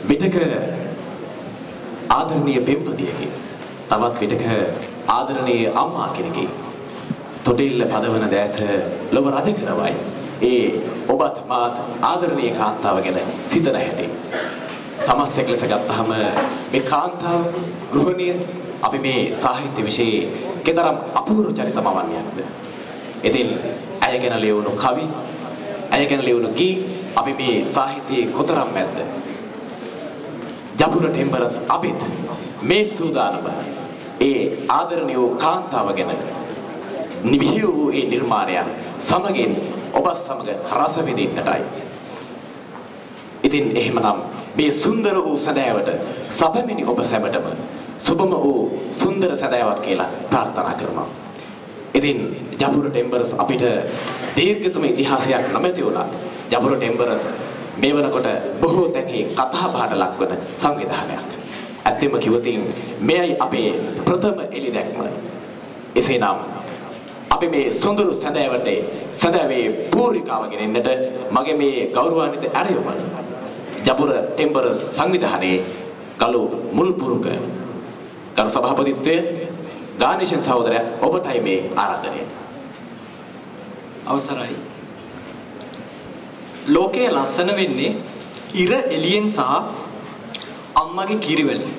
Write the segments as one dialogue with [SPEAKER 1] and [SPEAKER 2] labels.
[SPEAKER 1] විටක ආදරණීය පෙම්වතියකි. තවත් විටක ආදරණීය අම්මා කෙනෙකි. තොටිල්ල පදවන දෑත ලොව රජ කරවයි. ඒ ඔබත් මාත් ආදරණීය කාන්තාව ගැන සිතන හැටි. සමස්තයක් ලෙස ගත්තහම මේ කාන්තාව ගෘහණිය අපි මේ සාහිත්‍ය විෂයේ කතරම් අපූර්ව චරිත මවන්නේක්ද. ඉතින් ඇය ගැන ලියවුණු කවි, ඇය ගැන ලියවුණු ගී අපි මේ සාහිත්‍යයේ කොතරම් මැද්ද. ජපුර ටෙම්බරස් අපිත් මේ සූදානම ඒ ආදරණීය කාන්තාව ගැන නිවිහි වූ ඒ නිර්මාණයන් සමගින් ඔබ සමග රස විඳින්නටයි. ඉතින් එහෙමනම් මේ සුන්දර වූ සැදෑවට සපමිනි ඔබ සැමටම සුබම වූ සුන්දර සැදෑවක් කියලා ප්‍රාර්ථනා කරනවා. ඉතින් ජපුර ටෙම්බරස් අපිට දීර්ඝතම ඉතිහාසයක් නැමැති වුණත් ජපුර ටෙම්බරස් මේ වෙනකොට බොහෝ තැන්හි කතා බහට ලක්වන සංවිධානයක්. ඇත්තෙම කිව්වොතින් මෙයයි අපේ ප්‍රථම එළිදැක්ම. එසේනම් අපි මේ සොඳුරු සැදෑවේ පූර්විකාව ගෙනෙන්නට මගේ මේ ගෞරවාන්විත ඇරයුම ජපුර ටෙම්බරස් සංවිධානයේ කළු මුල් පුරුක කරු සභාපතිත්වය ගානේෂන් සහෝදරයා ඔබටයි මේ ආරාධනය.
[SPEAKER 2] අවසරයි. ලෝකයේ ලස්සන වෙන්නේ ඉර එළියෙන් සහ අම්මගේ කිරිවලින්.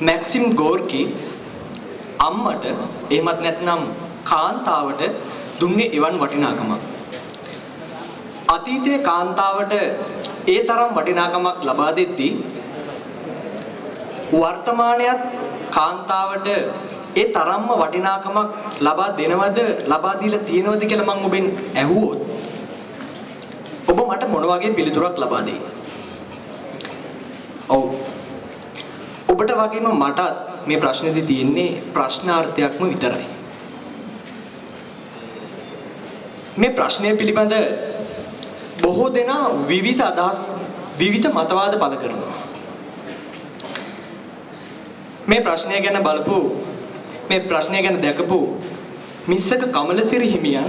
[SPEAKER 2] මැක්සිම් ගෝර්කි අම්මට එහෙමත් නැත්නම් කාන්තාවට දුන්නේ එවන් වටිනාකමක්. අතීතයේ කාන්තාවට ඒ තරම් වටිනාකමක් ලබා දෙද්දී වර්තමානයේත් කාන්තාවට ඒ තරම්ම වටිනාකමක් ලබා දෙනවද ලබා දීලා තියෙනවද කියලා මම ඔබෙන් ඇහුවොත් ඔබ මට මොන වගේ පිළිතුරක් ලබා දෙයිද? ඔව්. ඔබට වගේම මටත් මේ ප්‍රශ්නේදී තියෙන්නේ ප්‍රශ්නාර්ථයක්ම විතරයි. මේ ප්‍රශ්නය පිළිබඳ බොහෝ දෙනා විවිධ අදහස් විවිධ මතවාද පළ කරනවා. මේ ප්‍රශ්නය ගැන බලපු මේ ප්‍රශ්නය ගැන දැකපු මිස්සක කමලසිරි හිමියන්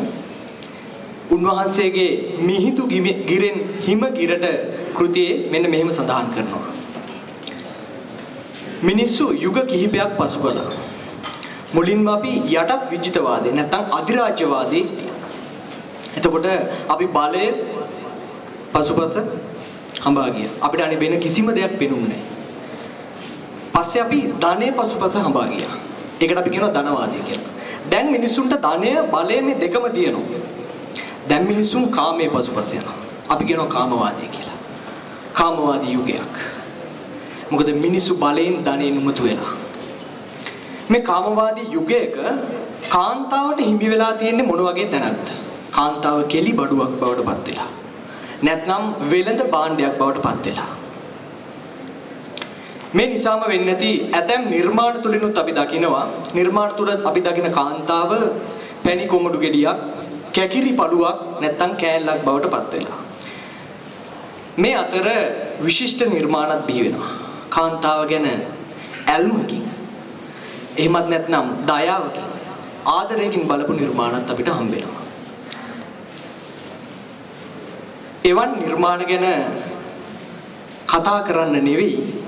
[SPEAKER 2] උන්වහන්සේගේ මිහිඳු ගිරෙන් හිම ගිරට කෘතියේ මෙන්න මෙහෙම සඳහන් කරනවා. මිනිස්සු යුග කිහිපයක් පසු කළා. මුලින්ම අපි යටත් විජිතවාදී නැත්නම් අධිරාජ්‍යවාදී හිටියා. එතකොට අපි බලය පසුපස හඹා ගියා. අපිට අනේ වෙන කිසිම දෙයක් පෙනුන්නේ නැහැ. පස්සේ අපි ධනෙ පසුපස හඹා ගියා. ඒකට අපි කියනවා ධනවාදී කියලා. දැන් මිනිසුන්ට ධනය බලය මේ දෙකම තියෙනවා. දැන් මිනිසුන් කාමයේ පසුපස යනවා. අපි කියනවා කාමවාදී කියලා. කාමවාදී යුගයක්. මොකද මිනිසු බලයෙන් ධනෙන් උමතු වෙලා. මේ කාමවාදී යුගයක කාන්තාවට හිමි වෙලා තියෙන්නේ මොන වගේ තැනක්ද? කාන්තාව කෙලි බඩුවක් බවට පත් වෙලා. නැත්නම් වෙළඳ භාණ්ඩයක් බවට පත් වෙලා. මේ නිසාම වෙන්නේ නැති ඇතැම් නිර්මාණ තුලිනුත් අපි දකිනවා නිර්මාණ තුල අපි දකින කාන්තාව පැණි කොමඩු ගෙඩියක් කැකිරි පළුවක් නැත්නම් කෑල්ලක් බවට පත් වෙලා. මේ අතර විශිෂ්ට නිර්මාණත් බිහි වෙනවා. කාන්තාව ගැන ඇල්මකින් එහෙමත් නැත්නම් දයාවකින් ආදරයකින් බලපු නිර්මාණත් අපිට හම්බ වෙනවා. එවන් නිර්මාණ ගැන කතා කරන්න නෙවෙයි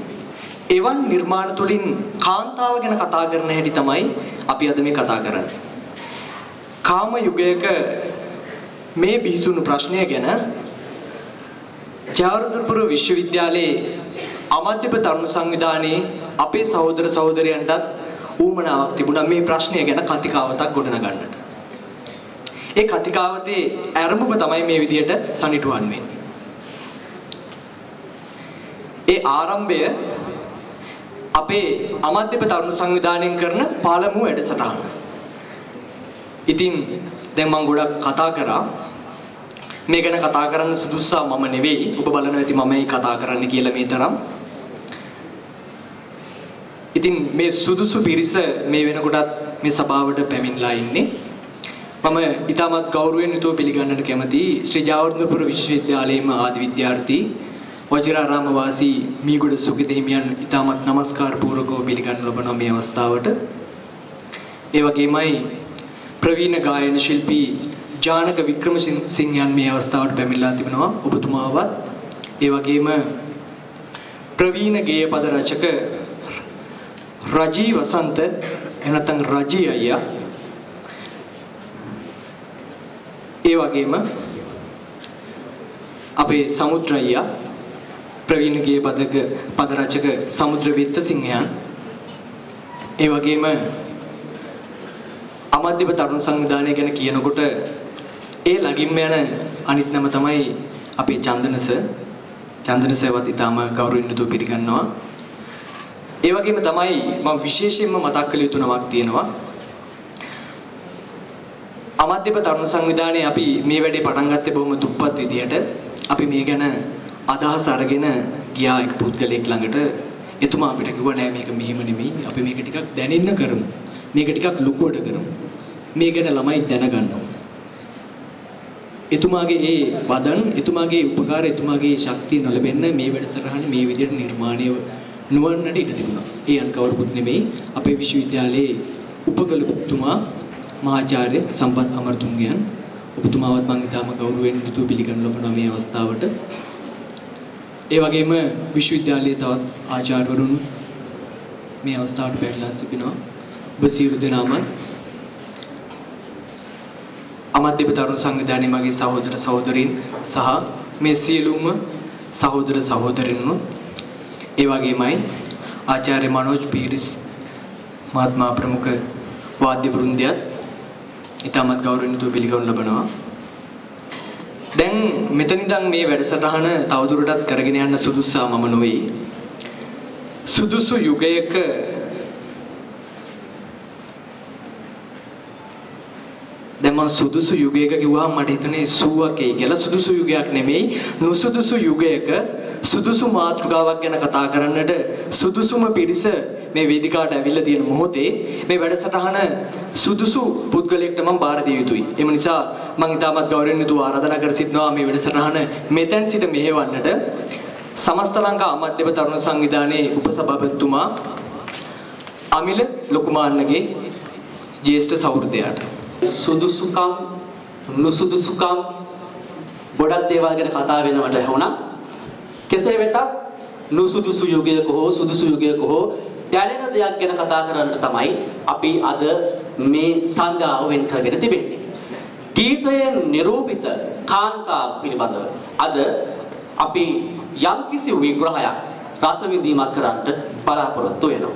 [SPEAKER 2] එවන් නිර්මාණ තුලින් කාන්තාව ගැන කතා කරන හැටි තමයි අපි අද මේ කතා කරන්නේ. කාම යුගයක මේ බිහිසුණු ප්‍රශ්නය ගැන ජවහර්ලාල්පුර විශ්වවිද්‍යාලයේ අමාත්‍යප තරුණ සංවිධානයේ අපේ සහෝදර සහෝදරයන්ටත් ඌමනාවක් තිබුණා මේ ප්‍රශ්නය ගැන කතිකාවතක් ගොඩනගන්නට. ඒ කතිකාවතේ ආරම්භය තමයි මේ විදියට සනිටුවන් වෙන්නේ. ඒ ආරම්භය අපේ අමාත්‍යප තරුණ සංවිධානයෙන් කරන පළමු වැඩසටහන. ඉතින් දැන් මම ගොඩක් කතා කරා. මේ ගැන කතා කරන්න සුදුස්සා මම නෙවෙයි. ඔබ බලනවා ඇති මමයි කතා කරන්න කියලා මේ තරම්. ඉතින් මේ සුදුසු පිරිස මේ වෙනකොටත් මේ සභාවට පැමිණලා ඉන්නේ. මම ඊටමත් ගෞරවයෙන් යුතුව පිළිගන්නට කැමතියි ශ්‍රී ජවහර්ලාල්පුර විශ්වවිද්‍යාලයේම ආදි විද්‍යාර්ථී වජිරාරාම වාසී මීගොඩ සුගත හිමියන් ඊටමත් নমස්කාර පූර්වකව පිළිගන්න ලබන මේ අවස්ථාවට. ඒ වගේමයි ප්‍රවීණ ගායන ශිල්පී ජානක වික්‍රමසිංහයන් මේ අවස්ථාවට පැමිණලා තිබෙනවා ඔබතුමාවත්. ඒ වගේම ප්‍රවීණ ගේය පද රචක රජී වසන්ත එනතන් රජී අයියා ඒ වගේම අපේ සමුද්‍ර අයියා ප්‍රවීණ ගේය පද රචක සමුද්‍ර විත්තසිංහයන් ඒ වගේම අමාත්‍යව තරුණ සංවිධානය ගැන කියනකොට ඒ ළඟින්ම යන අනිත් නම තමයි අපේ චන්දනසේවත් ඉතාම ගෞරවයෙන් යුතුව පිළිගන්නවා. ඒ වගේම තමයි මම විශේෂයෙන්ම මතක් කළ යුතු නමක් තියෙනවා. අමාත්‍යව තරුණ සංවිධානයේ අපි මේ වැඩේ පටන් ගත්තේ බොහොම දුප්පත් විදියට. අපි මේ ගැන අදහස් අරගෙන ගියා එක පුද්ගලයෙක් ළඟට. එතුමා අපිට කිව්වා නෑ මේක මෙහෙම නෙමෙයි. අපි මේක ටිකක් දැනෙන්න කරමු. මේක ටිකක් ලොකුවට කරමු. මේ ගැන ළමයි දැනගන්න ඕන. එතුමාගේ ඒ වදන්, එතුමාගේ උපකාර, එතුමාගේ ශක්තිය නොලැබෙන්න මේ වැඩසටහන මේ විදිහට නිර්මාණය නොවන්නට ඉඩ තිබුණා. ඒ අන් කවුරුත් නෙමෙයි අපේ විශ්වවිද්‍යාලයේ උපකලපතිතුමා මහාචාර්ය සම්පත් අමරතුංගයන්. ඔබතුමාවත් මම ඉතාම ගෞරවයෙන් යුතුව පිළිගන්න ලබනවා මේ අවස්ථාවට. ඒ වගේම විශ්වවිද්‍යාලයේ තවත් ආචාර්යවරුන් මේ අවස්ථාවට පැමිණලා සිටිනවා. ඔබ සියලු දෙනාම අමාත්‍යව තරුණ සංවිධානයේ මගේ සහෝදර සහෝදරීන් සහ මේ සියලුම සහෝදර සහෝදරින්නුත් ඒ වගේමයි ආචාර්ය මනෝජ් පීරිස් මහත්මයා ප්‍රමුඛ වාද්‍ය වෘන්දයත් ඉතාමත් ගෞරවයෙන් යුතුව පිළිගනු ලබනවා. දැන් මෙතන ඉඳන් මේ වැඩසටහන තවදුරටත් කරගෙන යන්න සුදුස්සා මම නොවේ. සුදුසු යුගයක දැන් මම සුදුසු යුගයක කිව්වහම මට හිතුනේ සුවකේ කියලා. සුදුසු යුගයක් නෙමෙයි, නුසුදුසු යුගයක සුදුසු මාතෘකාවක් ගැන කතා කරන්නට සුදුසුම පිරිස මේ වේදිකාවට ඇවිල්ලා තියෙන මොහොතේ මේ වැඩසටහන සුදුසු පුද්ගලයෙක්ට මම බාර දිය යුතුයි. එම නිසා මම ඉතාමත් ගෞරවයෙන් යුතුව ආරාධනා කර සිටිනවා මේ වැඩසටහන මෙතෙන් සිට මෙහෙවන්නට සමස්ත ලංකා අමාත්‍යව තරුණ සංවිධානයේ උපසභාපතිතුමා අමිල ලොකුමාන්නගේ ජ්‍යෙෂ්ඨ සහෘදයාට
[SPEAKER 3] සුදුසුකම් නුසුදුසුකම් ගොඩක් දේවල් ගැන කතා වෙනවට ඇහුණා. කෙසේ වෙතත් නුසුදුසු යුගයක හෝ සුදුසු යුගයක හෝ දැනෙන දෙයක් ගැන කතා කරන්නට තමයි අපි අද මේ සංගාව වෙන් කරගෙන තිබෙන්නේ. ගීතයෙන් නිරූපිත කාන්තාව පිළිබඳව අද අපි යම්කිසි විග්‍රහයක් රස විඳීමක් කරන්නට බලාපොරොත්තු වෙනවා.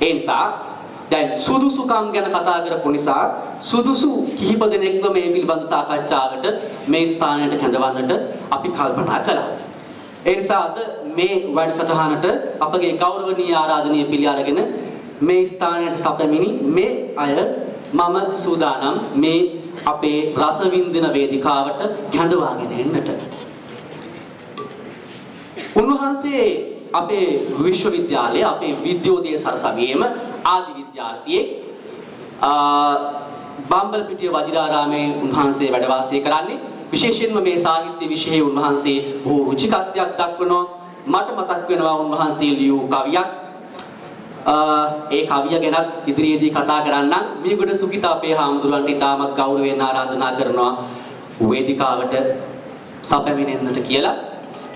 [SPEAKER 3] ඒ නිසා දැන් සුදුසුකම් ගැන කතා කරපු නිසා සුදුසු කිහිප දෙනෙක්ව මේ පිළිබඳ සාකච්ඡාවට මේ ස්ථානයට කැඳවන්නට අපි කල්පනා කළා. ඒ නිසා අද මේ වැඩසටහනට අපගේ ගෞරවනීය ආරාධනීය පිළි අරගෙන මේ ස්ථානයට සැපැමිණි මේ අය මම සූදානම් මේ අපේ රසවින්දන වේදිකාවට කැඳවාගෙන එන්නට. උන්වහන්සේ අපේ විශ්වවිද්‍යාලයේ අපේ විද්‍යෝදය සරසවියේම ආදි විද්‍යාර්ථියෙක් බම්බලපිටිය වජිරාරාමයේ උන්වහන්සේ වැඩ වාසය කරන්නේ. විශේෂයෙන්ම මේ සාහිත්‍ය විෂයේ උන්වහන්සේ බොහෝ රුචිකත්වයක් දක්වනවා. මට මතක් වෙනවා උන්වහන්සේ ලියූ කවියක්. ඒ කවිය ගැන ඉදිරියේදී කතා කරන්නම්. මේකට සුඛිත අපේ හාමුදුරන්ට ඉතාමත් ගෞරවයෙන් ආරාධනා කරනවා වේදිකාවට සැපැමිණෙන්නට කියලා.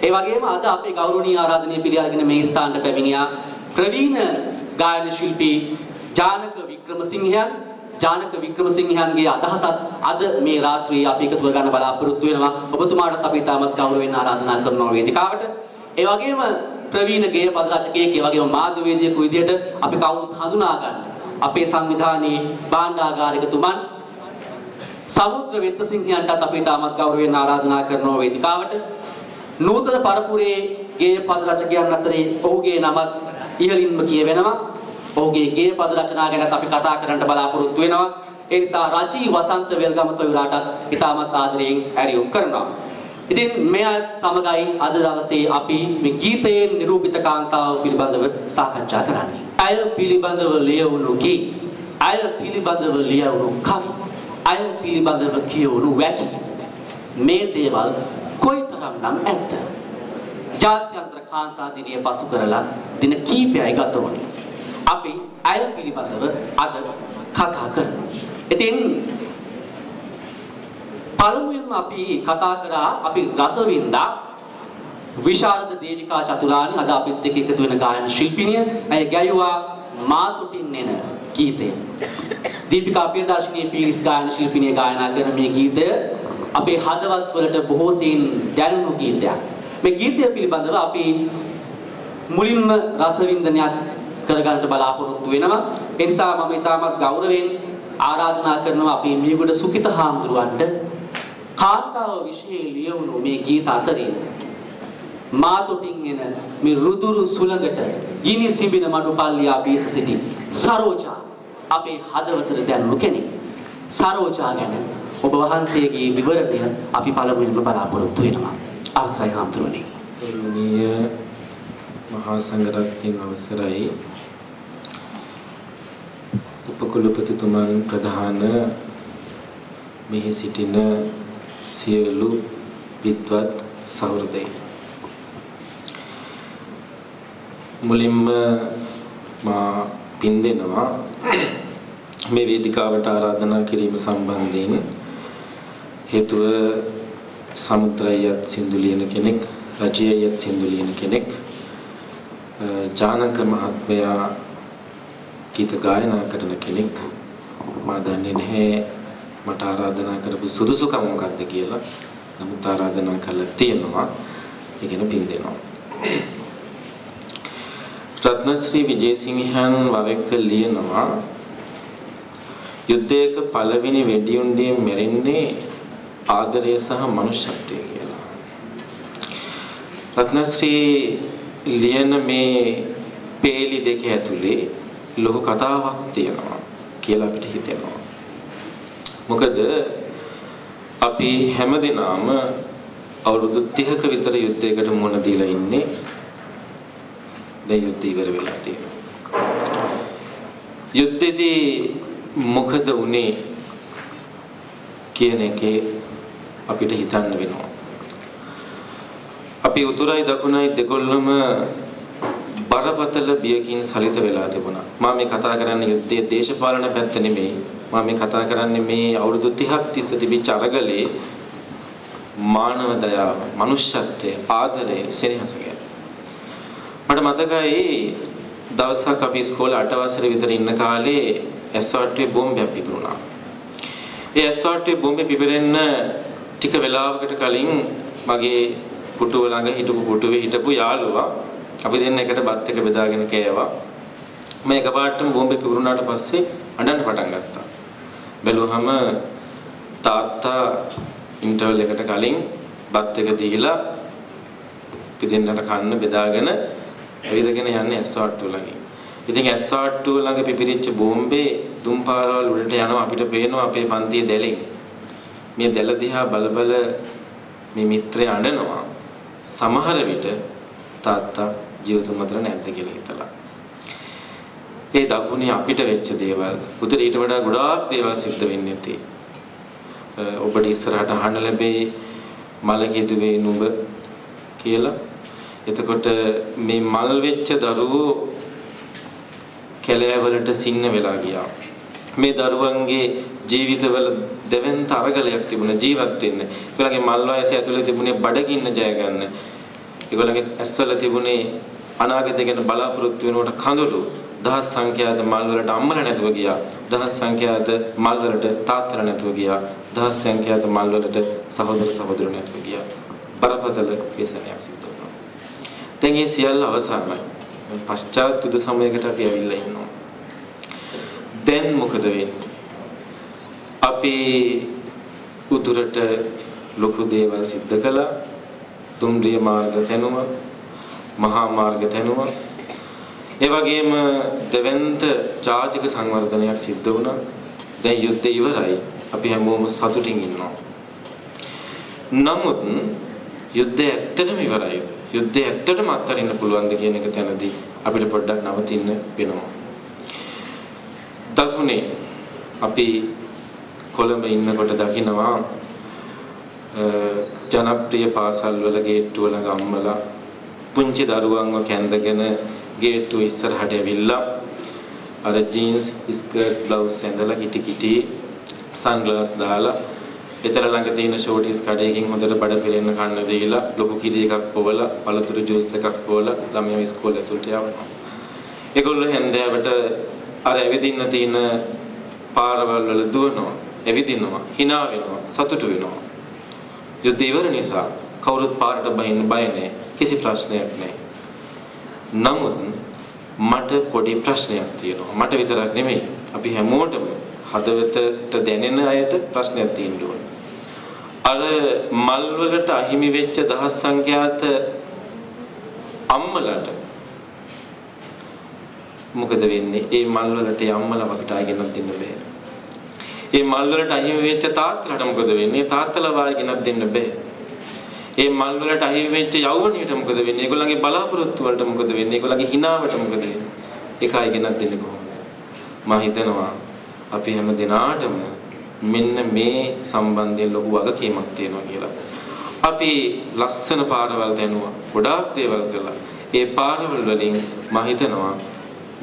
[SPEAKER 3] ඒ වගේම අද අපේ ගෞරවනීය ආරාධනීය පිළිඅරගෙන මේ ස්ථානට පැමිණියා ප්‍රවීණ ගායන ශිල්පී ජානක වික්‍රමසිංහයන්. ජානක වික්‍රමසිංහයන්ගේ අදහසත් අද මේ රාත්‍රියේ අපි එකතු කරගන්න බලාපොරොත්තු වෙනවා. ඔබතුමාටත් අපි තාමත් ගෞරවයෙන් ආරාධනා කරනවා වේදිකාවට. ඒ වගේම ප්‍රවීණ ගේය පද රචකයෙක්, ඒ වගේම මාධ්‍යවේදියෙකු විදිහට අපි කවුරුත් හඳුනා ගන්න. අපේ සංවිධානයේ භාණ්ඩාගාරිකතුමන් සමුද්‍ර වෙත්තසිංහයන්ටත් අපි තාමත් ගෞරවයෙන් ආරාධනා කරනවා වේදිකාවට. නූතන පරපුරේ ගේය පද රචකයන් අතරේ ඔහුගේ නමත් ඉහළින්ම කියවෙනවා. ඔහුගේ ගේය පද රචනා ගැන අපි කතා කරන්න බලාපොරොත්තු වෙනවා. ඒ නිසා රචී වසන්ත වෙල්ගම සොයුරාටත් ඉතාමත් ආදරයෙන් ඇරියුම් කරනවා. ඉතින් මෙය සමගයි අද දවසේ අපි මේ ගීතයෙන් නිරූපිත කාන්තාව පිළිබඳව සාකච්ඡා කරන්නේ. අය පිළිබඳව ලියවුණු ගී, අය පිළිබඳව ලියවුණු කවි, අය පිළිබඳව කියවුණු වැකි. මේ දේවල් කොයිතරම්නම් ඇත්ත. ජාත්‍යන්තර කාන්තා දිනය පසු කරලා දින කීපයයි ගත වුණේ. අපි අය පිළිබඳව අද කතා කරනවා. ඉතින් පළමුවෙන්ම අපි කතා කරා, අපි රස වින්දා විශාරද දේවිකා චතුරානි අද අපිත් එක්ක එකතු වෙන ගායන ශිල්පිනිය. ඇය ගැයුවා මාතුටින් එන ගීතය. දීපිකා ප්‍රියදර්ශිනී පීරිස් ගායන ශිල්පිනිය ගායනා කරන මේ ගීතය අපේ හදවත් වලට බොහෝ සෙයින් දැනුණු ගීතයක්. මේ ගීතය පිළිබඳව අපි මුලින්ම රසවින්දනයක් කරගන්නට බලාපොරොත්තු වෙනවා. ඒ නිසා මම ඉතාමත් ගෞරවයෙන් ආරාධනා කරනවා අපේ මියගොඩ සුකිත හාමුදුරුවන්ට කාන්තාව විශේෂ ලියවුණු මේ ගීත අතරින් මාතොටින් එන මේ රුදුරු සුළඟට ගිනි සිඹින මඩුපල්ලියා බීස සිටි සරෝජා අපේ හදවතට දැනුණු කෙනෙක්. සරෝජා ගැන ඔබ වහන්සේගේ විවරණය අපි පළමුවෙන්ම බලාපොරොත්තු වෙනවා. අවසරයි හාමුදුරුවනි.
[SPEAKER 4] ගෞරවනීය මහා සංඝරත්නයන් අවසරයි. උපකුලපතිතුමන් ප්‍රධාන මෙහි සිටින සියලු විද්වත් සහෘදයි. මුලින්ම මා පින් දෙනවා මේ වේදිකාවට ආරාධනා කිරීම සම්බන්ධයෙන්. හේතුව සමුද්‍රයත් සින්දු ලියන කෙනෙක්, රජයත් සින්දු ලියන කෙනෙක්, ජානක මහත්මයා ගීත ගායනා කරන කෙනෙක්. මා දන්නේ නැහැ මට ආරාධනා කරපු සුදුසුකම මොකක්ද කියලා. නමුත් ආරාධනා කළා තියෙනවා. ඒ ගැන පින් දෙනවා. රත්නශ්‍රී විජේසිංහන් වර එක ලියනවා යුද්ධයක පළවෙනි වෙඩියුණ්ඩියෙන් මැරෙන්නේ ආදරය සහ මනුෂ්‍යත්වය කියලා. රත්නශ්‍රී ලියන මේ පේලි දෙක ඇතුලේ ලොකු කතාවක් තියෙනවා කියලා අපිට හිතෙනවා. මොකද අපි හැමදෙනාම අවුරුදු 30ක විතර යුද්ධයකට මුහුණ දීලා ඉන්නේ. දැන් යුද්ධය ඉවර වෙලා තියෙනවා. යුද්ධෙදී මොකද වුනේ කියන එකේ අපිට හිතන්න වෙනවා. අපි උතුරයි දකුණයි දෙකොල්ලම බරපතල බියකින් සලිත වෙලා තිබුණා. මම මේ කතා කරන්නේ යුද්ධයේ දේශපාලන පැත්ත නෙමෙයි. මම මේ කතා කරන්නේ මේ අවුරුදු 30ක් තිස්සේ තිබිච්ච අරගලේ මානව දයාව, මනුෂ්‍යත්වය, ආදරය, සෙනෙහස ගැන. මට මතකයි දවසක් අපි ඉස්කෝලේ 8 වසරේ විතර ඉන්න කාලේ ඇස්වාට්ටුවේ බෝම්බයක් පිපුණා. ඒ ඇස්වාට්ටුවේ බෝම්බේ පිපෙන්න ටික වෙලාවකට කලින් මගේ පුටුව ළඟ හිටපු පුටුවේ හිටපු යාළුවා අපි දෙන්න එකට බත් එක බෙදාගෙන කෑවා. මම එකපාරටම බෝම්බේ පිපුරුණාට පස්සේ අඬන්න පටන් ගත්තා. බැලුවහම තාත්තා ඉන්ටර්වල් එකට කලින් බත් එක දීලා අපි දෙන්නට කන්න බෙදාගෙන ඇවිදගෙන යන්නේ ඇස්වාට්ටුව ළඟින්. ඉතින් ඇස්වාට්ටුව ළඟ පිපිරිච්ච බෝම්බේ දුම් පාරවල් උඩට යනවා අපිට පේනවා අපේ පන්තියේ දැලෙන්. මේ දැල දිහා බල බල මේ මිත්‍රය අඬනවා. සමහර විට තාත්තා ජීවිතුන් අතර නැද්ද කියලා හිතලා. ඒ දකුණේ අපිට වෙච්ච දේවල් උදේ ඊට වඩා ගොඩාක් දේවල් සිද්ධ වෙන්නේ නැති. ඔබට ඉස්සරහට අහන්න ලැබේ මලකෙදුවේ නුඹ කියලා. එතකොට මේ මල් වෙච්ච දරුවෝ කැලෑවලට සින්න වෙලා ගියා. මේ දරුවන්ගේ ජීවිතවල දෙවෙන්ත අරගලයක් තිබුණා ජීවත් වෙන්න. ඒගොල්ලන්ගේ මල් වයස ඇතුලේ තිබුණේ බඩගින්න ජය ගන්න. ඒගොල්ලන්ගේ ඇස්වල තිබුණේ අනාගතය ගැන බලාපොරොත්තු වෙනකොට කඳුළු. දහස් සංඛ්‍යාත මල් වලට අම්මලා නැතුව ගියා. දහස් සංඛ්‍යාත මල් වලට තාත්තලා නැතුව ගියා. දහස් සංඛ්‍යාත මල් වලට සහෝදර සහෝදරයෝ නැතුව ගියා. බරපතල ව්‍යසනයක් සිද්ධ වුණා. දැන් මේ සියල්ල අවසానයි. පශ්චාත් යුද සමයකට අපි ඇවිල්ලා ඉන්නවා. දැන් මොකද වෙන්නේ? අපි උතුරට ලොකු දේවල් සිද්ධ කළා. දුම්රිය මාර්ග තැනුවා. මහා මාර්ග තැනුවා. ඒ වගේම දෙවෙන්ත ජාතික සංවර්ධනයක් සිද්ධ වුණා. දැන් යුද්ධය ඉවරයි. අපි හැමෝම සතුටින් ඉන්නවා. නමුත් යුද්ධය ඇත්තටම ඉවරයිද? යුද්ධය ඇත්තටම අත්හරින්න පුළුවන්ද කියන එක තැනදී අපිට පොඩ්ඩක් නවතින්න වෙනවා. දකුණේ අපි කොළඹ ඉන්නකොට දකිනවා ජනප්‍රිය පාසල් වල ගේට්ටුව ළඟ අම්මලා පුංචි දරුවන්ව කැඳගෙන ගේට්ටුව ඉස්සරහට ඇවිල්ලා අර ජීන්ස් ස්කර්ට් බ්ලවුස් ඇඳලා කිටි කිටි සන්ග්ලාස් දාලා එතන ළඟ තියෙන ෂෝටිස් කඩේකින් හොඳට බඩ පිරෙන්න කන්න දීලා ලොකු කිරි එකක් පොවලා පළතුරු ජූස් එකක් පොවලා ළමයා ඉස්කෝලේ ඇතුළට යවනවා. ඒගොල්ලෝ හැන්දෑවට අර ඇවිදින්න තියෙන පාරවල් වල දුවනවා, ඇවිදිනවා, hina වෙනවා, සතුටු වෙනවා. යුද්ධ ඉවර නිසා කවුරුත් පාරට බහින්න බය නැහැ. කිසි ප්‍රශ්නයක් නැහැ. නමුත් මට පොඩි ප්‍රශ්නයක් තියෙනවා. මට විතරක් නෙමෙයි. අපි හැමෝටම හදවතට දැනෙන අයට ප්‍රශ්නයක් තියෙනවා. අර මල් වලට අහිමි වෙච්ච දහස් සංඛ්‍යාත අම්මලට මොකද වෙන්නේ? ඒ මල් වලට අම්මලා අපිට ආයෙත් දෙන්න බෑ. ඒ මල් වලට අහිමි වෙච්ච තාත්තලාට මොකද වෙන්නේ? තාත්තලා වාගෙනත් දෙන්න බෑ. ඒ මල් වලට අහිමි වෙච්ච යෞවනියට මොකද වෙන්නේ? ඒගොල්ලන්ගේ බලාපොරොත්තු වලට මොකද වෙන්නේ? ඒගොල්ලන්ගේ හිනාවට මොකද වෙන්නේ? ඒක ආයෙත් දෙන්න කොහොමද? මම හිතනවා අපි හැම දිනාටම මෙන්න මේ සම්බන්ධයෙන් ලොකු වගකීමක් තියෙනවා කියලා. අපි ලස්සන පාරවල් දැනුවා. ගොඩාක් දේවල් කළා. ඒ පාරවල් වලින් මම හිතනවා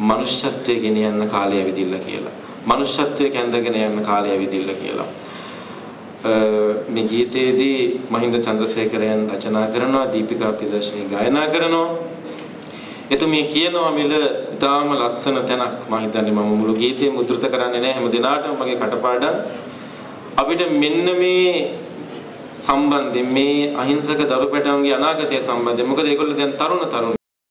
[SPEAKER 4] මනුෂ්‍යත්වයේ ගෙන යන කාලය ඇවිදින්න කියලා. මනුෂ්‍යත්වයේ කැඳගෙන යන කාලය ඇවිදින්න කියලා. මේ ගීතයේදී මහින්ද චන්ද්‍රසේකරයන් රචනා කරනවා, දීපිකා ප්‍රදර්ශනී ගායනා කරනවා. එතුමිය කියනවා මිල ඉතාම ලස්සන තැනක්. මම හිතන්නේ මම මුළු ගීතේම උද්දෘත කරන්නේ නැහැ. හැම දිනාටම මගේ කටපාඩම්. අපිට මෙන්න මේ සම්බන්ධයෙන් මේ අහිංසක දරු පැටවුන්ගේ අනාගතය සම්බන්ධයෙන් මොකද ඒගොල්ලෝ දැන් තරුණ